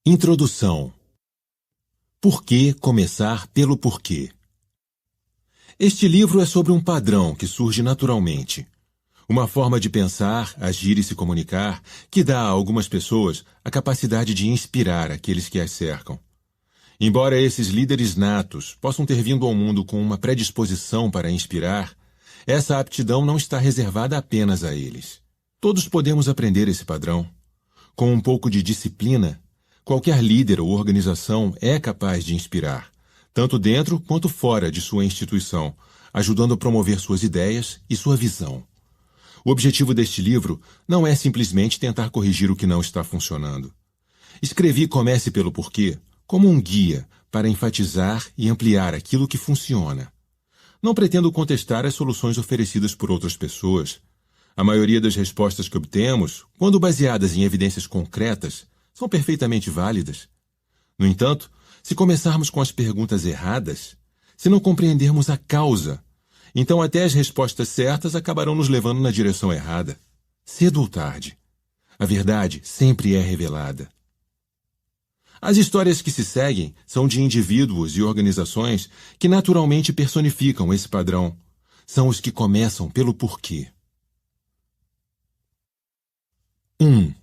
Introdução. Por que começar pelo porquê? Este livro é sobre um padrão que surge naturalmente. Uma forma de pensar, agir e se comunicar que dá a algumas pessoas a capacidade de inspirar aqueles que as cercam. Embora esses líderes natos possam ter vindo ao mundo com uma predisposição para inspirar, essa aptidão não está reservada apenas a eles. Todos podemos aprender esse padrão. Com um pouco de disciplina, qualquer líder ou organização é capaz de inspirar, tanto dentro quanto fora de sua instituição, ajudando a promover suas ideias e sua visão. O objetivo deste livro não é simplesmente tentar corrigir o que não está funcionando. Escrevi Comece pelo Porquê como um guia para enfatizar e ampliar aquilo que funciona. Não pretendo contestar as soluções oferecidas por outras pessoas. A maioria das respostas que obtemos, quando baseadas em evidências concretas, são perfeitamente válidas. No entanto, se começarmos com as perguntas erradas, se não compreendermos a causa, então até as respostas certas acabarão nos levando na direção errada. Cedo ou tarde, a verdade sempre é revelada. As histórias que se seguem são de indivíduos e organizações que naturalmente personificam esse padrão. São os que começam pelo porquê. 1.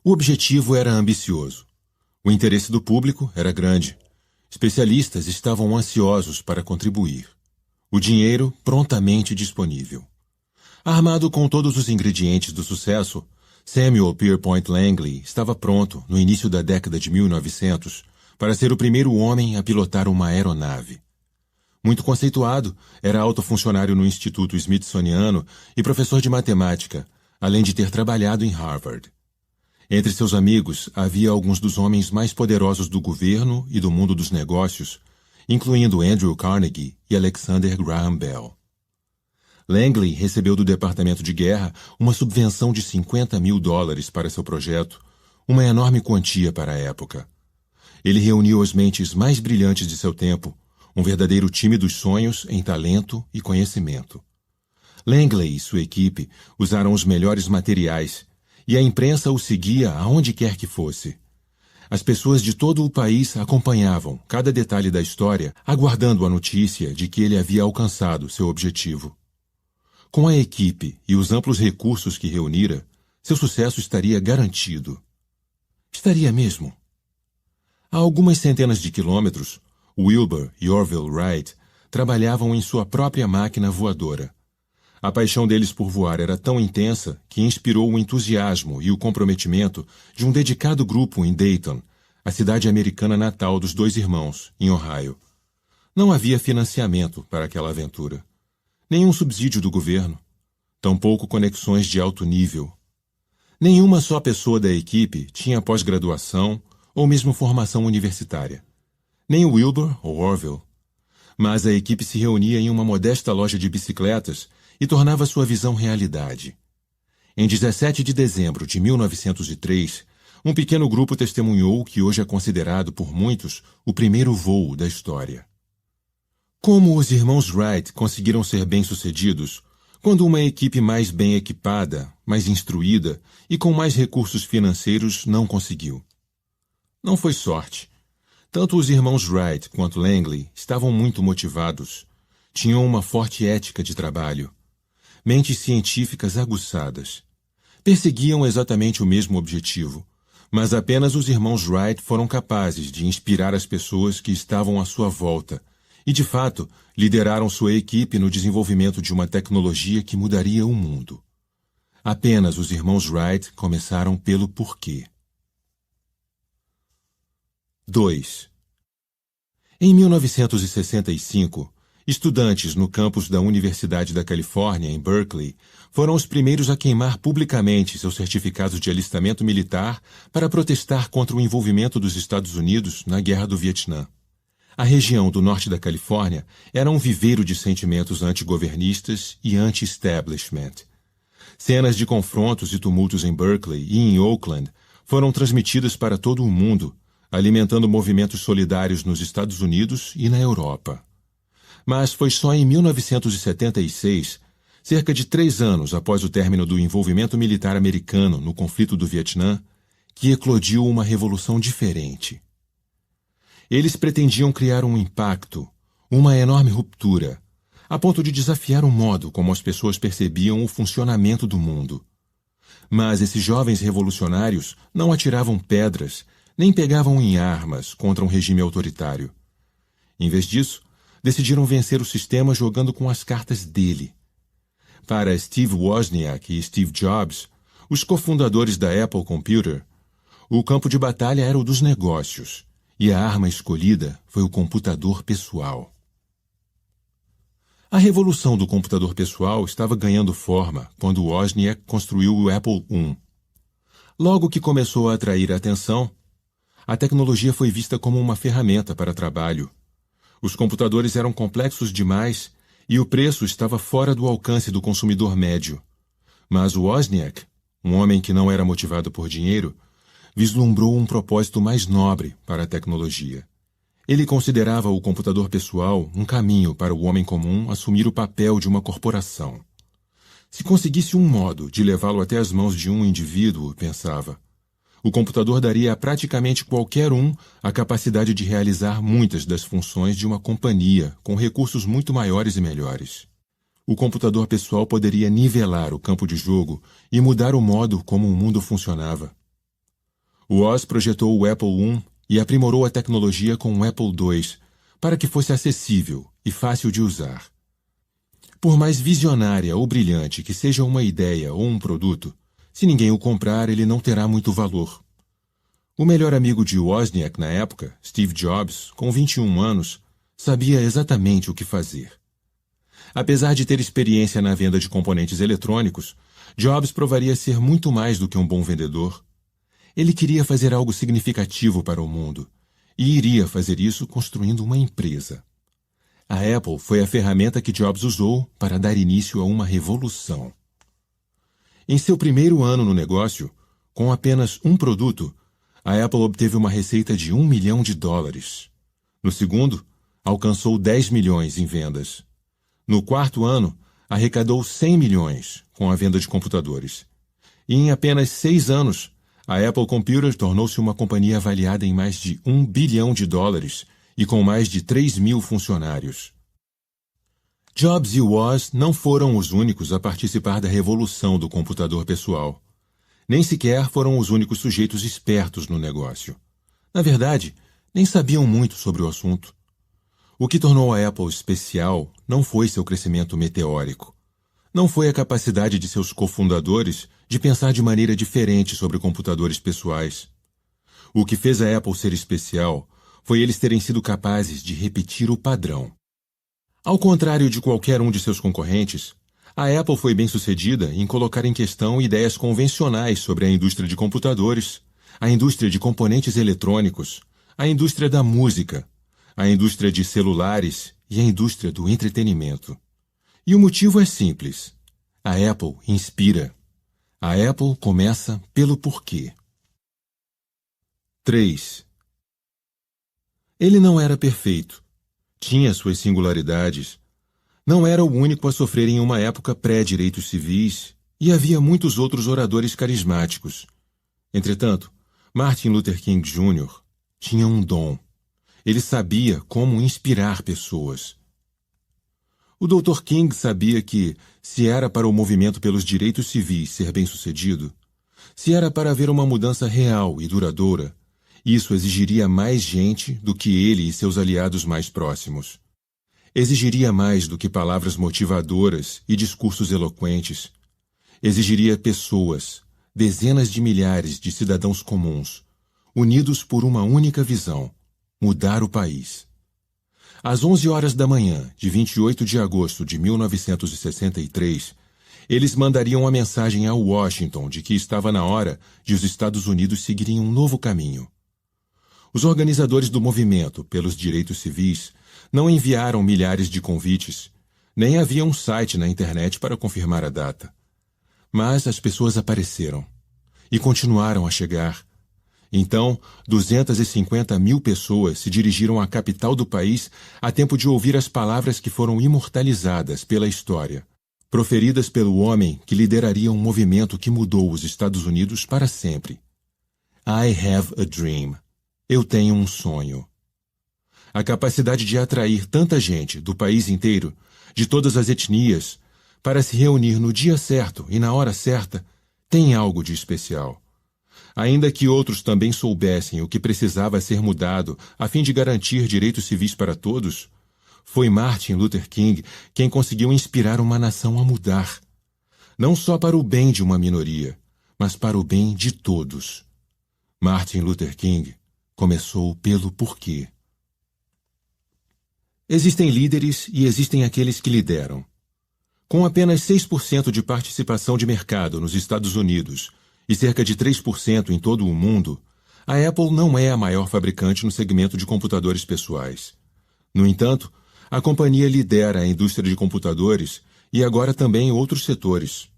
O objetivo era ambicioso. O interesse do público era grande. Especialistas estavam ansiosos para contribuir. O dinheiro prontamente disponível. Armado com todos os ingredientes do sucesso, Samuel Pierpont Langley estava pronto, no início da década de 1900, para ser o primeiro homem a pilotar uma aeronave. Muito conceituado, era alto funcionário no Instituto Smithsoniano e professor de matemática, além de ter trabalhado em Harvard. Entre seus amigos havia alguns dos homens mais poderosos do governo e do mundo dos negócios, incluindo Andrew Carnegie e Alexander Graham Bell. Langley recebeu do Departamento de Guerra uma subvenção de $50 mil para seu projeto, uma enorme quantia para a época. Ele reuniu as mentes mais brilhantes de seu tempo, um verdadeiro time dos sonhos em talento e conhecimento. Langley e sua equipe usaram os melhores materiais, e a imprensa o seguia aonde quer que fosse. As pessoas de todo o país acompanhavam cada detalhe da história, aguardando a notícia de que ele havia alcançado seu objetivo. Com a equipe e os amplos recursos que reunira, seu sucesso estaria garantido. Estaria mesmo? A algumas centenas de quilômetros, Wilbur e Orville Wright trabalhavam em sua própria máquina voadora. A paixão deles por voar era tão intensa que inspirou o entusiasmo e o comprometimento de um dedicado grupo em Dayton, a cidade americana natal dos dois irmãos, em Ohio. Não havia financiamento para aquela aventura. Nenhum subsídio do governo. Tampouco conexões de alto nível. Nenhuma só pessoa da equipe tinha pós-graduação ou mesmo formação universitária. Nem Wilbur ou Orville. Mas a equipe se reunia em uma modesta loja de bicicletas e tornava sua visão realidade. Em 17 de dezembro de 1903, um pequeno grupo testemunhou o que hoje é considerado por muitos o primeiro voo da história. Como os irmãos Wright conseguiram ser bem-sucedidos quando uma equipe mais bem equipada, mais instruída e com mais recursos financeiros não conseguiu? Não foi sorte. Tanto os irmãos Wright quanto Langley estavam muito motivados. Tinham uma forte ética de trabalho. Mentes científicas aguçadas. Perseguiam exatamente o mesmo objetivo, mas apenas os irmãos Wright foram capazes de inspirar as pessoas que estavam à sua volta e, de fato, lideraram sua equipe no desenvolvimento de uma tecnologia que mudaria o mundo. Apenas os irmãos Wright começaram pelo porquê. 2. Em 1965, estudantes no campus da Universidade da Califórnia, em Berkeley, foram os primeiros a queimar publicamente seus certificados de alistamento militar para protestar contra o envolvimento dos Estados Unidos na Guerra do Vietnã. A região do norte da Califórnia era um viveiro de sentimentos antigovernistas e anti-establishment. Cenas de confrontos e tumultos em Berkeley e em Oakland foram transmitidas para todo o mundo, alimentando movimentos solidários nos Estados Unidos e na Europa. Mas foi só em 1976, cerca de 3 anos após o término do envolvimento militar americano no conflito do Vietnã, que eclodiu uma revolução diferente. Eles pretendiam criar um impacto, uma enorme ruptura, a ponto de desafiar o modo como as pessoas percebiam o funcionamento do mundo. Mas esses jovens revolucionários não atiravam pedras, nem pegavam em armas contra um regime autoritário. Em vez disso, decidiram vencer o sistema jogando com as cartas dele. Para Steve Wozniak e Steve Jobs, os cofundadores da Apple Computer, o campo de batalha era o dos negócios, e a arma escolhida foi o computador pessoal. A revolução do computador pessoal estava ganhando forma quando Wozniak construiu o Apple I. Logo que começou a atrair a atenção, a tecnologia foi vista como uma ferramenta para trabalho. Os computadores eram complexos demais e o preço estava fora do alcance do consumidor médio. Mas Wozniak, um homem que não era motivado por dinheiro, vislumbrou um propósito mais nobre para a tecnologia. Ele considerava o computador pessoal um caminho para o homem comum assumir o papel de uma corporação. Se conseguisse um modo de levá-lo até as mãos de um indivíduo, pensava, o computador daria a praticamente qualquer um a capacidade de realizar muitas das funções de uma companhia com recursos muito maiores e melhores. O computador pessoal poderia nivelar o campo de jogo e mudar o modo como o mundo funcionava. Woz projetou o Apple I e aprimorou a tecnologia com o Apple II para que fosse acessível e fácil de usar. Por mais visionária ou brilhante que seja uma ideia ou um produto, se ninguém o comprar, ele não terá muito valor. O melhor amigo de Wozniak na época, Steve Jobs, com 21 anos, sabia exatamente o que fazer. Apesar de ter experiência na venda de componentes eletrônicos, Jobs provaria ser muito mais do que um bom vendedor. Ele queria fazer algo significativo para o mundo, e iria fazer isso construindo uma empresa. A Apple foi a ferramenta que Jobs usou para dar início a uma revolução. Em seu primeiro ano no negócio, com apenas um produto, a Apple obteve uma receita de $1 milhão. No segundo, alcançou 10 milhões em vendas. No quarto ano, arrecadou 100 milhões com a venda de computadores. E em apenas 6 anos, a Apple Computer tornou-se uma companhia avaliada em mais de $1 bilhão e com mais de 3.000 funcionários. Jobs e Woz não foram os únicos a participar da revolução do computador pessoal. Nem sequer foram os únicos sujeitos espertos no negócio. Na verdade, nem sabiam muito sobre o assunto. O que tornou a Apple especial não foi seu crescimento meteórico. Não foi a capacidade de seus cofundadores de pensar de maneira diferente sobre computadores pessoais. O que fez a Apple ser especial foi eles terem sido capazes de repetir o padrão. Ao contrário de qualquer um de seus concorrentes, a Apple foi bem-sucedida em colocar em questão ideias convencionais sobre a indústria de computadores, a indústria de componentes eletrônicos, a indústria da música, a indústria de celulares e a indústria do entretenimento. E o motivo é simples. A Apple inspira. A Apple começa pelo porquê. 3. Ele não era perfeito. Tinha suas singularidades. Não era o único a sofrer em uma época pré-direitos civis, e havia muitos outros oradores carismáticos. Entretanto, Martin Luther King Jr. tinha um dom. Ele sabia como inspirar pessoas. O Dr. King sabia que, se era para o movimento pelos direitos civis ser bem-sucedido, se era para haver uma mudança real e duradoura, isso exigiria mais gente do que ele e seus aliados mais próximos. Exigiria mais do que palavras motivadoras e discursos eloquentes. Exigiria pessoas, dezenas de milhares de cidadãos comuns, unidos por uma única visão: mudar o país. Às 11 horas da manhã de 28 de agosto de 1963, eles mandariam a mensagem a Washington de que estava na hora de os Estados Unidos seguirem um novo caminho. Os organizadores do movimento pelos direitos civis não enviaram milhares de convites, nem havia um site na internet para confirmar a data. Mas as pessoas apareceram e continuaram a chegar. Então, 250 mil pessoas se dirigiram à capital do país a tempo de ouvir as palavras que foram imortalizadas pela história, proferidas pelo homem que lideraria um movimento que mudou os Estados Unidos para sempre. I have a dream. Eu tenho um sonho. A capacidade de atrair tanta gente do país inteiro, de todas as etnias, para se reunir no dia certo e na hora certa, tem algo de especial. Ainda que outros também soubessem o que precisava ser mudado a fim de garantir direitos civis para todos, foi Martin Luther King quem conseguiu inspirar uma nação a mudar. Não só para o bem de uma minoria, mas para o bem de todos. Martin Luther King começou pelo porquê. Existem líderes e existem aqueles que lideram. Com apenas 6% de participação de mercado nos Estados Unidos e cerca de 3% em todo o mundo, a Apple não é a maior fabricante no segmento de computadores pessoais. No entanto, a companhia lidera a indústria de computadores e agora também outros setores.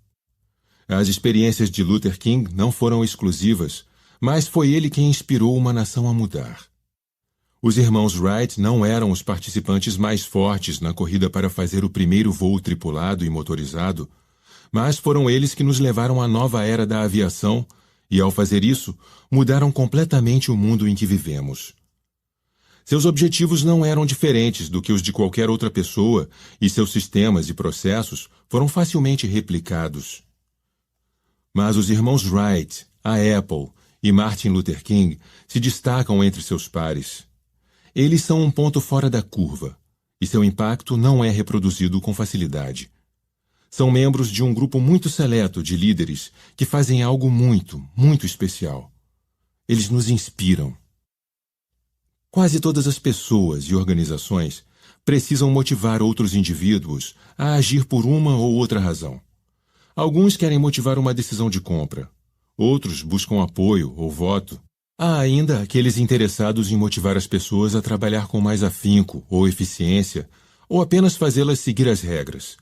As experiências de Luther King não foram exclusivas, mas foi ele quem inspirou uma nação a mudar. Os irmãos Wright não eram os participantes mais fortes na corrida para fazer o primeiro voo tripulado e motorizado, mas foram eles que nos levaram à nova era da aviação e, ao fazer isso, mudaram completamente o mundo em que vivemos. Seus objetivos não eram diferentes do que os de qualquer outra pessoa e seus sistemas e processos foram facilmente replicados. Mas os irmãos Wright, a Apple e Martin Luther King se destacam entre seus pares. Eles são um ponto fora da curva, e seu impacto não é reproduzido com facilidade. São membros de um grupo muito seleto de líderes que fazem algo muito, muito especial. Eles nos inspiram. Quase todas as pessoas e organizações precisam motivar outros indivíduos a agir por uma ou outra razão. Alguns querem motivar uma decisão de compra. Outros buscam apoio ou voto. Há ainda aqueles interessados em motivar as pessoas a trabalhar com mais afinco ou eficiência, ou apenas fazê-las seguir as regras.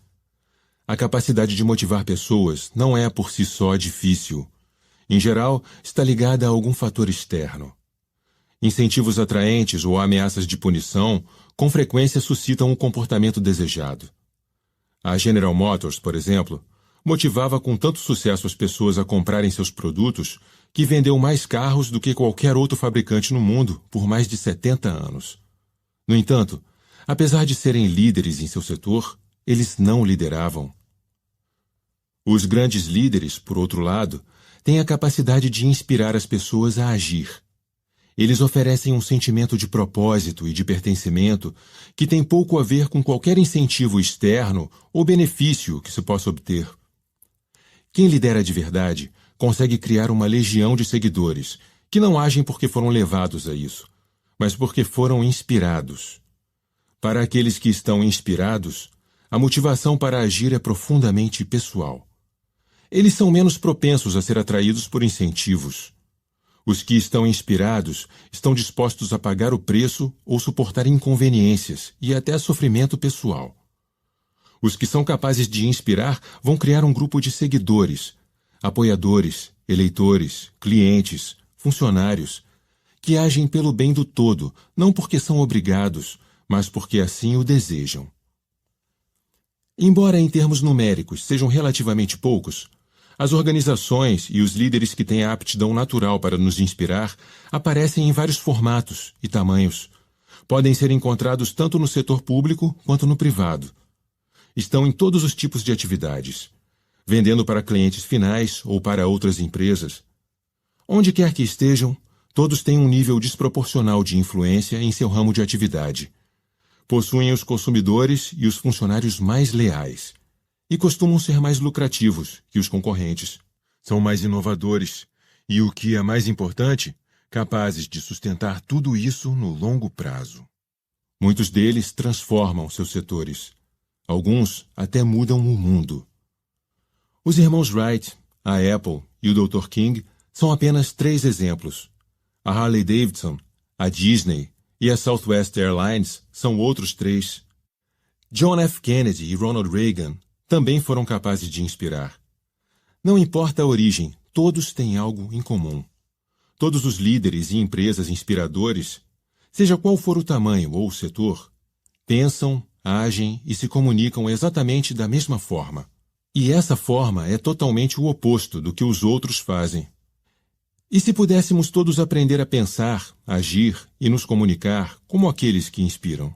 A capacidade de motivar pessoas não é por si só difícil. Em geral, está ligada a algum fator externo. Incentivos atraentes ou ameaças de punição com frequência suscitam o comportamento desejado. A General Motors, por exemplo, motivava com tanto sucesso as pessoas a comprarem seus produtos que vendeu mais carros do que qualquer outro fabricante no mundo por mais de 70 anos. No entanto, apesar de serem líderes em seu setor, eles não lideravam. Os grandes líderes, por outro lado, têm a capacidade de inspirar as pessoas a agir. Eles oferecem um sentimento de propósito e de pertencimento que tem pouco a ver com qualquer incentivo externo ou benefício que se possa obter. Quem lidera de verdade consegue criar uma legião de seguidores que não agem porque foram levados a isso, mas porque foram inspirados. Para aqueles que estão inspirados, a motivação para agir é profundamente pessoal. Eles são menos propensos a ser atraídos por incentivos. Os que estão inspirados estão dispostos a pagar o preço ou suportar inconveniências e até sofrimento pessoal. Os que são capazes de inspirar vão criar um grupo de seguidores, apoiadores, eleitores, clientes, funcionários, que agem pelo bem do todo, não porque são obrigados, mas porque assim o desejam. Embora em termos numéricos sejam relativamente poucos, as organizações e os líderes que têm a aptidão natural para nos inspirar aparecem em vários formatos e tamanhos. Podem ser encontrados tanto no setor público quanto no privado. Estão em todos os tipos de atividades, vendendo para clientes finais ou para outras empresas. Onde quer que estejam, todos têm um nível desproporcional de influência em seu ramo de atividade. Possuem os consumidores e os funcionários mais leais, e costumam ser mais lucrativos que os concorrentes. São mais inovadores e, o que é mais importante, capazes de sustentar tudo isso no longo prazo. Muitos deles transformam seus setores. Alguns até mudam o mundo. Os irmãos Wright, a Apple e o Dr. King são apenas 3 exemplos. A Harley-Davidson, a Disney e a Southwest Airlines são outros 3. John F. Kennedy e Ronald Reagan também foram capazes de inspirar. Não importa a origem, todos têm algo em comum. Todos os líderes e empresas inspiradores, seja qual for o tamanho ou o setor, pensam, agem e se comunicam exatamente da mesma forma. E essa forma é totalmente o oposto do que os outros fazem. E se pudéssemos todos aprender a pensar, agir e nos comunicar como aqueles que inspiram?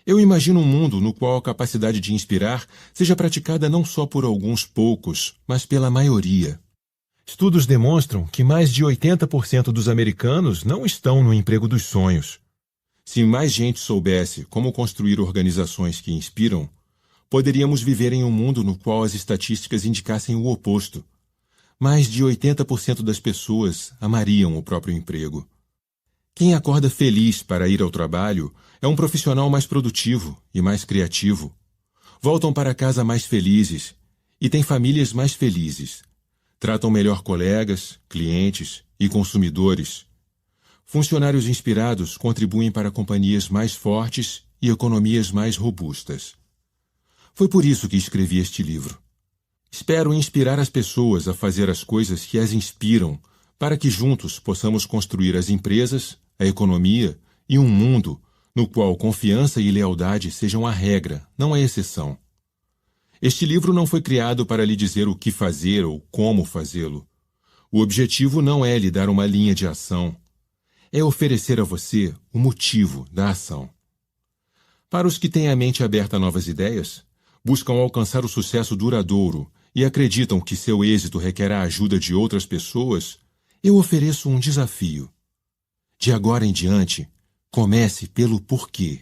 Eu imagino um mundo no qual a capacidade de inspirar seja praticada não só por alguns poucos, mas pela maioria. Estudos demonstram que mais de 80% dos americanos não estão no emprego dos sonhos. Se mais gente soubesse como construir organizações que inspiram, poderíamos viver em um mundo no qual as estatísticas indicassem o oposto. Mais de 80% das pessoas amariam o próprio emprego. Quem acorda feliz para ir ao trabalho é um profissional mais produtivo e mais criativo. Voltam para casa mais felizes e têm famílias mais felizes. Tratam melhor colegas, clientes e consumidores. Funcionários inspirados contribuem para companhias mais fortes e economias mais robustas. Foi por isso que escrevi este livro. Espero inspirar as pessoas a fazer as coisas que as inspiram, para que juntos possamos construir as empresas, a economia e um mundo no qual confiança e lealdade sejam a regra, não a exceção. Este livro não foi criado para lhe dizer o que fazer ou como fazê-lo. O objetivo não é lhe dar uma linha de ação. É oferecer a você o motivo da ação. Para os que têm a mente aberta a novas ideias, buscam alcançar o sucesso duradouro e acreditam que seu êxito requer a ajuda de outras pessoas, eu ofereço um desafio. De agora em diante, comece pelo porquê.